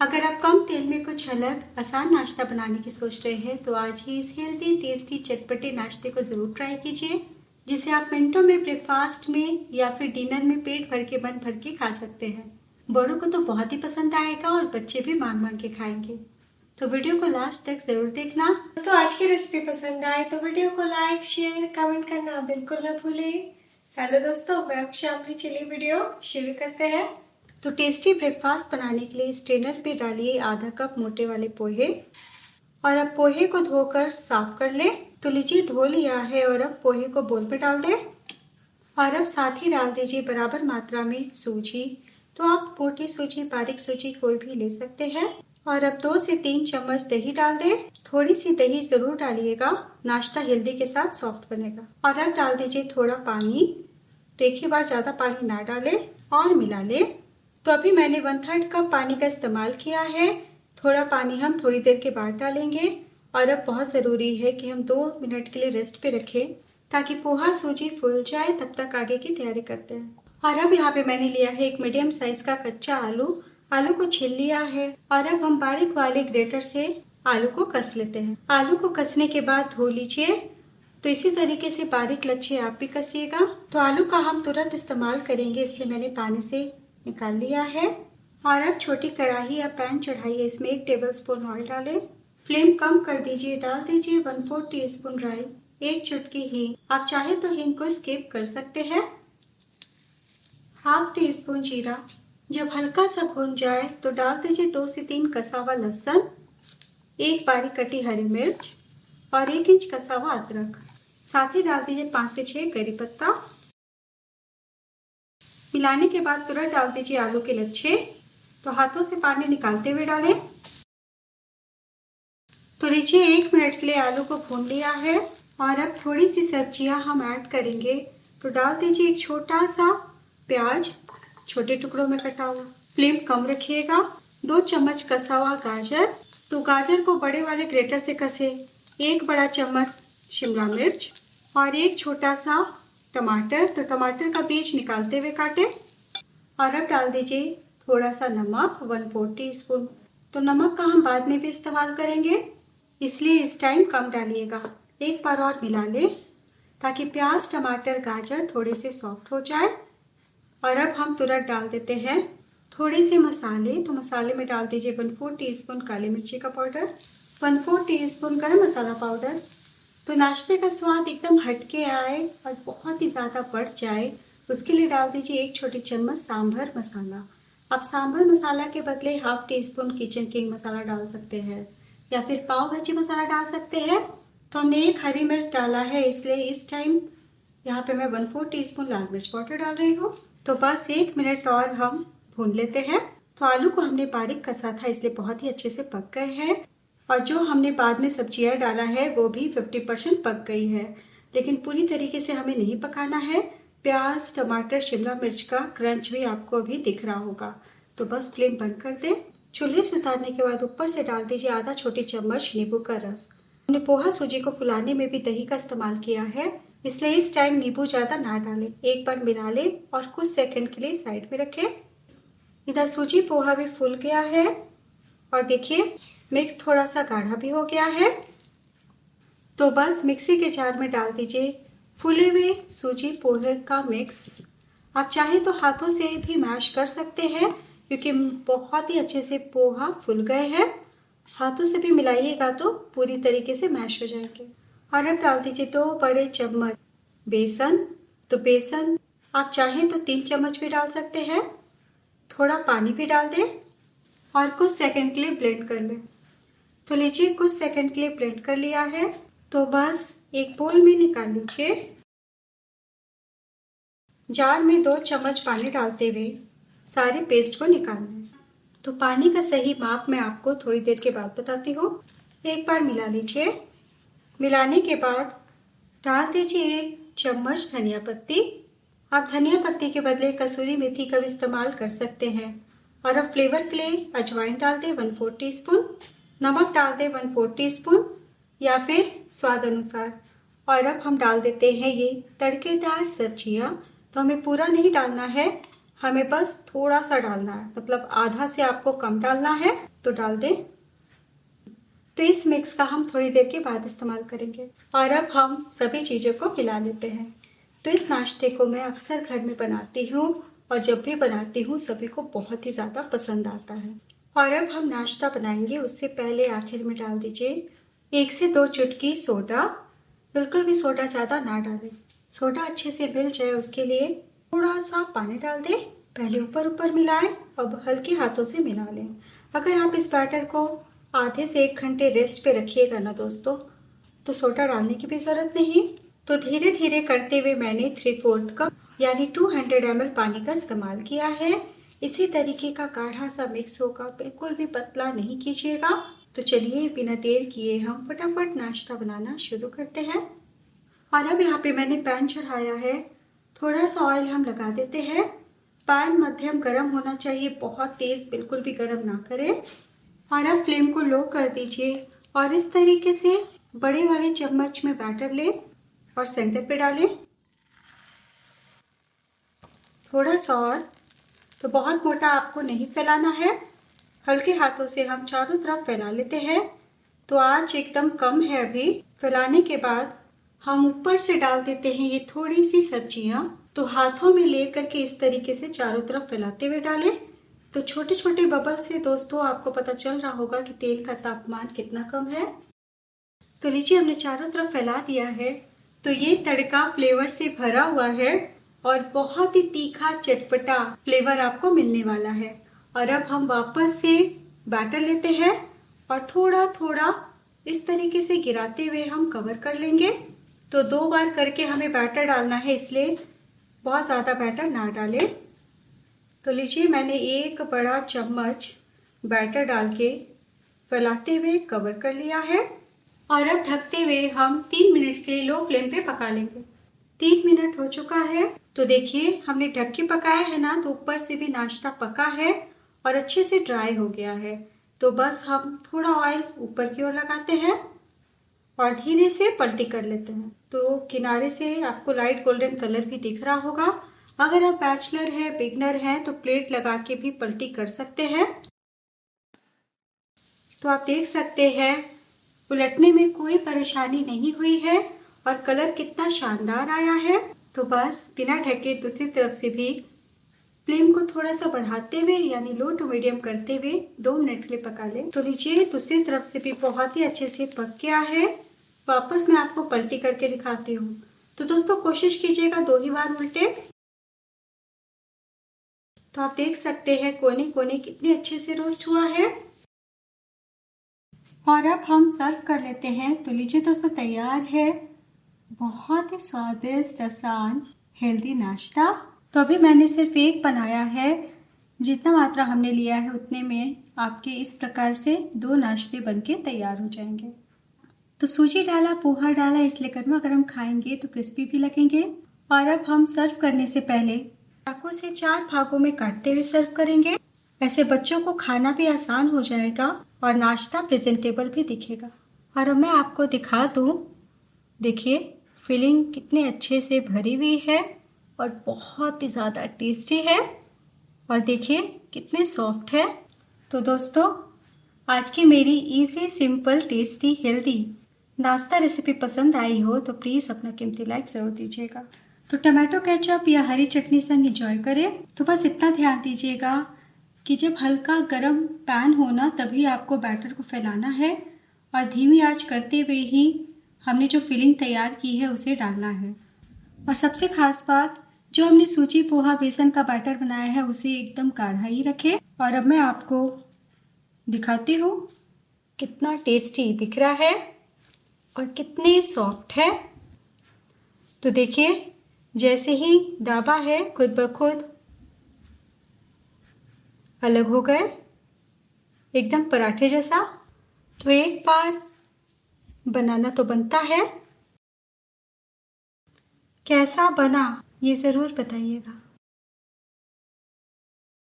अगर आप कम तेल में कुछ अलग आसान नाश्ता बनाने की सोच रहे हैं तो आज ही इस हेल्दी टेस्टी चटपटे नाश्ते को ज़रूर ट्राई कीजिए, जिसे आप मिनटों में ब्रेकफास्ट में या फिर डिनर में पेट भर के मन भर के खा सकते हैं। बड़ों को तो बहुत ही पसंद आएगा और बच्चे भी मांग मांग के खाएंगे। तो वीडियो को लास्ट तक जरूर देखना। दोस्तों, आज की रेसिपी पसंद आए तो वीडियो को लाइक शेयर कमेंट करना बिल्कुल न भूलें। हेलो दोस्तों, मैं शामली, चलिए वीडियो शुरू करते हैं। तो टेस्टी ब्रेकफास्ट बनाने के लिए स्ट्रेनर पे डालिए आधा कप मोटे वाले पोहे और अब पोहे को धोकर साफ कर ले। तो लीजिए धो लिया है और अब पोहे को बोल पे डाल दें और अब साथ ही डाल दीजिए बराबर मात्रा में सूजी। तो आप मोटी सूजी बारीक सूजी कोई भी ले सकते हैं और अब 2 से 3 चम्मच दही डाल दें। थोड़ी सी दही जरूर डालिएगा, नाश्ता हेल्दी के साथ सॉफ्ट बनेगा। और अब डाल दीजिए थोड़ा पानी, तो एक ही बार ज्यादा पानी ना डालें और मिला ले। तो अभी मैंने 1/3 कप पानी का इस्तेमाल किया है। थोड़ा पानी हम थोड़ी देर के बाद डालेंगे और अब बहुत ज़रूरी है कि हम 2 मिनट के लिए रेस्ट पे रखें ताकि पोहा सूजी फूल जाए। तब तक आगे की तैयारी करते हैं। और अब यहाँ पे मैंने लिया है एक मीडियम साइज का कच्चा आलू को छील लिया है और अब हम बारीक वाले ग्रेटर से आलू को कस लेते हैं। आलू को कसने के बाद धो लीजिए। तो इसी तरीके से बारीक लच्छे आप भी कसिएगा। तो आलू का हम तुरंत इस्तेमाल करेंगे, इसलिए मैंने पानी से निकाल लिया है। और अब छोटी कढ़ाई या पैन चढ़ाइए, इसमें 1 टेबलस्पून ऑयल डालें। फ्लेम कम कर दीजिए, डाल दीजिए 1/4 टीस्पून राई, 1 चुटकी हींग। आप चाहे तो हींग को स्किप कर सकते हैं। हाफ टी स्पून जीरा। जब हल्का सा भून जाए तो डाल दीजिए 2 से 3 कसा हुआ लहसुन, 1 बारीक कटी हरी मिर्च और 1 इंच कसा हुआ अदरक। साथ ही डाल दीजिए 5 से 6 करी पत्ता। मिलाने के बाद तुरंत डाल दीजिए आलू के लच्छे। तो हाथों से पानी निकालते हुए डालें। तो लीजिए 1 मिनट के लिए आलू को भून लिया है और अब थोड़ी सी सब्जियां हम ऐड करेंगे। तो डाल दीजिए एक छोटा सा प्याज, छोटे टुकड़ों में कटा हुआ। फ्लेम कम रखिएगा। 2 चम्मच कसा हुआ गाजर। तो गाजर को बड़े वाले ग्रेटर से कसे। 1 बड़ा चम्मच शिमला मिर्च और 1 छोटा सा टमाटर। तो टमाटर का बीज निकालते हुए काटें। और अब डाल दीजिए थोड़ा सा नमक, 1/4 टीस्पून। तो नमक का हम बाद में भी इस्तेमाल करेंगे, इसलिए इस टाइम कम डालिएगा। एक बार और मिला लें ताकि प्याज टमाटर गाजर थोड़े से सॉफ्ट हो जाए। और अब हम तुरंत डाल देते हैं थोड़े से मसाले। तो मसाले में डाल दीजिए 1/4 टीस्पून काली मिर्ची का पाउडर, 1/4 टीस्पून गरम मसाला पाउडर। तो नाश्ते का स्वाद एकदम हटके आए और बहुत ही ज़्यादा बढ़ जाए, उसके लिए डाल दीजिए 1 छोटी चम्मच सांभर मसाला। आप सांभर मसाला के बदले half teaspoon Kitchen King masala डाल सकते हैं या फिर पाव भाजी मसाला डाल सकते हैं। तो हमने 1 हरी मिर्च डाला है, इसलिए इस टाइम यहाँ पे मैं 1/4 टीस्पून लाल मिर्च पाउडर डाल रही हूँ। तो बस 1 मिनट और हम भून लेते हैं। तो आलू को हमने बारीक कसा था, इसलिए बहुत ही अच्छे से पक गए हैं और जो हमने बाद में सब्जियां डाला है वो भी 50% पक गई है, लेकिन पूरी तरीके से हमें नहीं पकाना है। प्याज टमाटर शिमला मिर्च का क्रंच भी आपको अभी दिख रहा होगा। तो बस फ्लेम बंद कर दें। चूल्हे से उतारने के बाद ऊपर से डाल दीजिए आधा छोटी चम्मच नींबू का रस। हमने पोहा सूजी को फुलाने में भी दही का इस्तेमाल किया है, इसलिए इस टाइम नींबू ज्यादा ना डालें। एक बार मिला लें और कुछ सेकंड के लिए साइड में रखें। इधर सूजी पोहा भी फूल गया है और देखिए मिक्स थोड़ा सा गाढ़ा भी हो गया है। तो बस मिक्सी के जार में डाल दीजिए फूले हुए सूजी पोहे का मिक्स। आप चाहें तो हाथों से भी मैश कर सकते हैं, क्योंकि बहुत ही अच्छे से पोहा फूल गए हैं। हाथों से भी मिलाइएगा तो पूरी तरीके से मैश हो जाएंगे। और अब डाल दीजिए 2 बड़े चम्मच बेसन। तो बेसन आप चाहें तो 3 चम्मच भी डाल सकते हैं। थोड़ा पानी भी डाल दें और कुछ सेकंड के लिए ब्लेंड कर लें। तो लीजिए कुछ सेकंड के लिए ब्लेंड कर लिया है। तो बस एक बोल में निकाल लीजिए। जार में 2 चम्मच पानी डालते हुए सारे पेस्ट को निकालना है। तो पानी का सही माप मैं आपको थोड़ी देर के बाद बताती हूँ। एक बार मिला लीजिए। मिलाने के बाद डाल दीजिए 1 चम्मच धनिया पत्ती। आप धनिया पत्ती के बदले कसूरी मेथी का भी इस्तेमाल कर सकते हैं। और अब फ्लेवर के लिए अजवाइन डाल दें 1/4 टीस्पून, नमक डाल दें 1/4 टीस्पून या फिर स्वाद अनुसार। और अब हम डाल देते हैं ये तड़केदार सब्जियां। तो हमें पूरा नहीं डालना है, हमें बस थोड़ा सा डालना है, मतलब आधा से आपको कम डालना है तो डाल दें। तो इस मिक्स का हम थोड़ी देर के बाद इस्तेमाल करेंगे। और अब हम सभी चीज़ों को मिला लेते हैं। तो इस नाश्ते को मैं अक्सर घर में बनाती हूँ और जब भी बनाती हूँ सभी को बहुत ही ज़्यादा पसंद आता है। और अब हम नाश्ता बनाएंगे, उससे पहले आखिर में डाल दीजिए 1 से 2 चुटकी सोडा। बिल्कुल भी सोडा ज़्यादा ना डालें, सोडा अच्छे से मिल जाए उसके लिए थोड़ा सा पानी डाल दें। पहले ऊपर ऊपर मिलाएं, अब हल्के हाथों से मिला लें। अगर आप इस बैटर को आधे से 1 घंटे रेस्ट पे रखिएगा ना दोस्तों, तो सोडा डालने की भी ज़रूरत नहीं। तो धीरे धीरे करते हुए मैंने 3/4 कप यानी 200 ml पानी का इस्तेमाल किया है। इसी तरीके का गाढ़ा सा मिक्स होगा, बिल्कुल भी पतला नहीं कीजिएगा। तो चलिए बिना देर किए हम फटाफट नाश्ता बनाना शुरू करते हैं। और अब यहाँ पे मैंने पैन चढ़ाया है, थोड़ा सा ऑयल हम लगा देते हैं। पैन मध्यम गर्म होना चाहिए, बहुत तेज बिल्कुल भी गर्म ना करें। और अब फ्लेम को लो कर दीजिए और इस तरीके से बड़े वाले चम्मच में बैटर लें और सेंटर पे डालें। थोड़ा सा और, तो बहुत मोटा आपको नहीं फैलाना है, हल्के हाथों से हम चारों तरफ फैला लेते हैं। तो आंच एकदम कम है अभी। फैलाने के बाद हम ऊपर से डाल देते हैं ये थोड़ी सी सब्जियां। तो हाथों में लेकर के इस तरीके से चारों तरफ फैलाते हुए डालें। तो छोटे छोटे बबल से दोस्तों आपको पता चल रहा होगा कि तेल का तापमान कितना कम है। तो लीजिए हमने चारों तरफ फैला दिया है। तो ये तड़का फ्लेवर से भरा हुआ है और बहुत ही तीखा चटपटा फ्लेवर आपको मिलने वाला है। और अब हम वापस से बैटर लेते हैं और थोड़ा थोड़ा इस तरीके से गिराते हुए हम कवर कर लेंगे। तो 2 बार करके हमें बैटर डालना है, इसलिए बहुत ज़्यादा बैटर ना डालें। तो लीजिए मैंने 1 बड़ा चम्मच बैटर डाल के फैलाते हुए कवर कर लिया है। और अब ढकते हुए हम 3 मिनट के लिए लो फ्लेम पे पका लेंगे। 3 मिनट हो चुका है। तो देखिए हमने ढक के पकाया है ना, तो ऊपर से भी नाश्ता पका है और अच्छे से ड्राई हो गया है। तो बस हम थोड़ा ऑयल ऊपर की ओर लगाते हैं और धीरे से पलटी कर लेते हैं। तो किनारे से आपको लाइट गोल्डन कलर भी दिख रहा होगा। अगर आप बैचलर है, बिगनर हैं, तो प्लेट लगा के भी पलटी कर सकते हैं। तो आप देख सकते हैं उलटने में कोई परेशानी नहीं हुई है और कलर कितना शानदार आया है। तो बस बिना ढके दूसरी तरफ से भी फ्लेम को थोड़ा सा बढ़ाते हुए यानी लो टू मीडियम करते हुए 2 मिनट के लिए पका लें। तो लीजिए दूसरी तरफ से भी बहुत ही अच्छे से पक गया है। वापस मैं आपको पलटी करके दिखाती हूँ। तो दोस्तों कोशिश कीजिएगा 2 ही बार उल्टे। तो आप देख सकते हैं कोने कोने कितने अच्छे से रोस्ट हुआ है। और अब हम सर्व कर लेते हैं। तो लीजिए दोस्तों तैयार है बहुत ही स्वादिष्ट, आसान, हेल्दी नाश्ता। तो अभी मैंने सिर्फ 1 बनाया है, जितना मात्रा हमने लिया है उतने में आपके इस प्रकार से 2 नाश्ते बनके तैयार हो जाएंगे। तो सूजी डाला, पोहा डाला, इसलिए गर्मा गर्म खाएंगे तो क्रिस्पी भी लगेंगे। और अब हम सर्व करने से पहले चाकू से 4 भागों में काटते हुए सर्व करेंगे। ऐसे बच्चों को खाना भी आसान हो जाएगा और नाश्ता प्रेजेंटेबल भी दिखेगा। और अब मैं आपको दिखा दूं, देखिए फिलिंग कितने अच्छे से भरी हुई है और बहुत ही ज़्यादा टेस्टी है। और देखिए कितने सॉफ्ट है। तो दोस्तों आज की मेरी इजी, सिंपल, टेस्टी, हेल्दी नाश्ता रेसिपी पसंद आई हो तो प्लीज़ अपना कीमती लाइक ज़रूर दीजिएगा। तो टमाटो केचप या हरी चटनी संग एंजॉय करें। तो बस इतना ध्यान दीजिएगा कि जब हल्का गरम पैन हो ना, तभी आपको बैटर को फैलाना है और धीमी आंच करते हुए ही हमने जो फिलिंग तैयार की है उसे डालना है। और सबसे खास बात, जो हमने सूजी, पोहा, बेसन का बैटर बनाया है उसे एकदम गाढ़ा ही रखें। और अब मैं आपको दिखाती हूँ कितना टेस्टी दिख रहा है और कितने सॉफ्ट है। तो देखिए जैसे ही दाबा है खुद ब खुद अलग हो गए, एकदम पराठे जैसा। तो एक बार बनाना तो बनता है। कैसा बना ये ज़रूर बताइएगा।